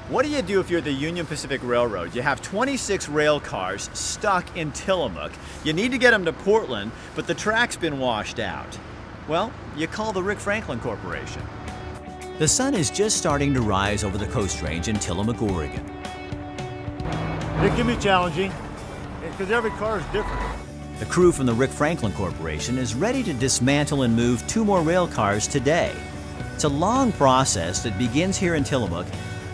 What do you do if you're the Union Pacific Railroad? You have 26 rail cars stuck in Tillamook. You need to get them to Portland, but the track's been washed out. Well, you call the Rick Franklin Corporation. The sun is just starting to rise over the Coast Range in Tillamook, Oregon. It can be challenging because every car is different. The crew from the Rick Franklin Corporation is ready to dismantle and move 2 more rail cars today. It's a long process that begins here in Tillamook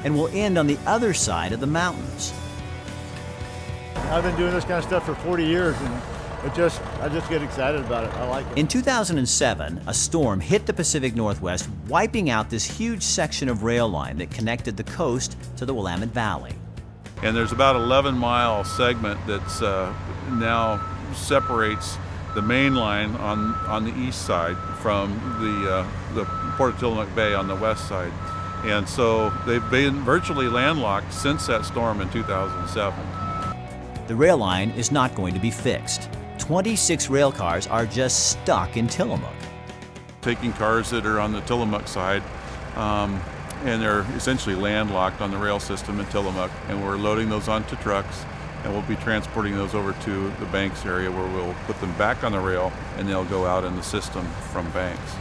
and will end on the other side of the mountains. I've been doing this kind of stuff for 40 years and I just get excited about it. I like it. In 2007, a storm hit the Pacific Northwest, wiping out this huge section of rail line that connected the coast to the Willamette Valley. And there's about 11-mile segment that's now separates the main line on the east side from the Port of Tillamook Bay on the west side. And so they've been virtually landlocked since that storm in 2007. The rail line is not going to be fixed. 26 rail cars are just stuck in Tillamook. Taking cars that are on the Tillamook side, and they're essentially landlocked on the rail system in Tillamook, and we're loading those onto trucks, and we'll be transporting those over to the Banks area where we'll put them back on the rail, and they'll go out in the system from Banks.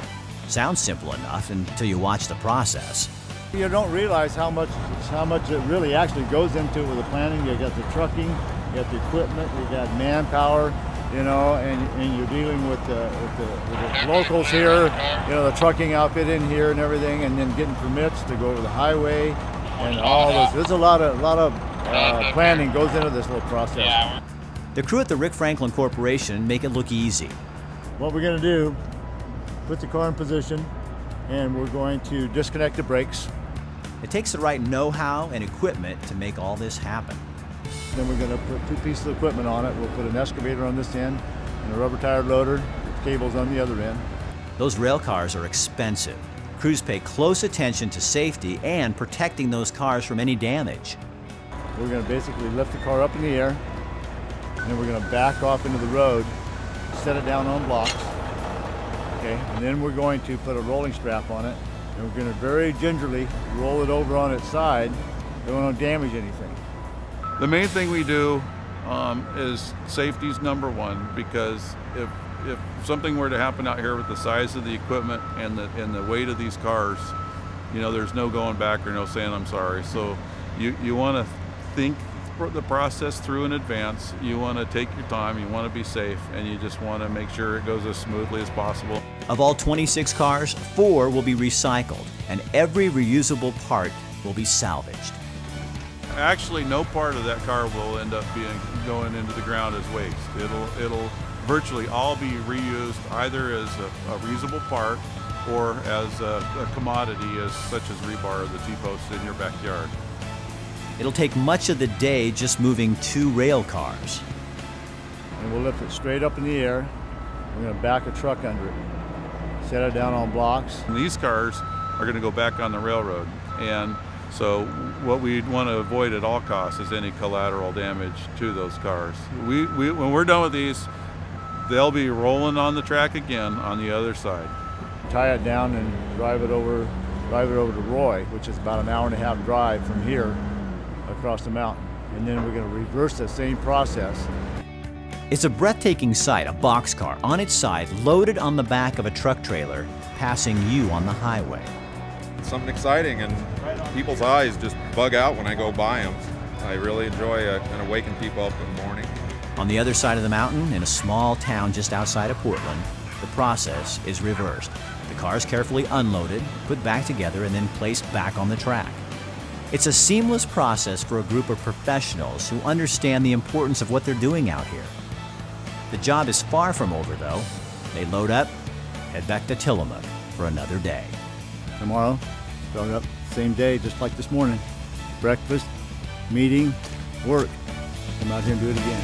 Sounds simple enough until you watch the process. You don't realize how much it really actually goes into it with the planning. You got the trucking, you got the equipment, you got manpower, you know, and you're dealing with the locals here, you know, the trucking outfit in here and everything, and then getting permits to go over the highway and all this. There's a lot of planning goes into this little process. The crew at the Rick Franklin Corporation make it look easy. What we're going to do, put the car in position, and we're going to disconnect the brakes. It takes the right know-how and equipment to make all this happen. Then we're going to put 2 pieces of equipment on it. We'll put an excavator on this end and a rubber tire loader with cables on the other end. Those rail cars are expensive. Crews pay close attention to safety and protecting those cars from any damage. We're going to basically lift the car up in the air, and then we're going to back off into the road, set it down on blocks. Okay, and then we're going to put a rolling strap on it, and we're going to very gingerly roll it over on its side. Don't want to damage anything. The main thing we do is safety's #1, because if something were to happen out here with the size of the equipment and the weight of these cars, you know, there's no going back or no saying I'm sorry. So you want to think the process through in advance. You want to take your time, you want to be safe, and you just want to make sure it goes as smoothly as possible. Of all 26 cars, 4 will be recycled, and every reusable part will be salvaged. Actually, no part of that car will end up going into the ground as waste. It'll virtually all be reused either as a reusable part or as a commodity, such as rebar or the T-posts in your backyard. It'll take much of the day just moving 2 rail cars. And we'll lift it straight up in the air. We're going to back a truck under it, set it down on blocks. And these cars are going to go back on the railroad, and so what we want to avoid at all costs is any collateral damage to those cars. When we're done with these, they'll be rolling on the track again on the other side. Tie it down and drive it over to Roy, which is about an hour-and-a-half drive from here across the mountain. And then we're going to reverse the same process. It's a breathtaking sight, a boxcar on its side, loaded on the back of a truck trailer, passing you on the highway. It's something exciting, and people's eyes just bug out when I go by them. I really enjoy kind of waking people up in the morning. On the other side of the mountain, in a small town just outside of Portland, the process is reversed. The car is carefully unloaded, put back together, and then placed back on the track. It's a seamless process for a group of professionals who understand the importance of what they're doing out here. The job is far from over, though. They load up, head back to Tillamook for another day. Tomorrow, start up, same day, just like this morning. Breakfast, meeting, work. Come out here and do it again.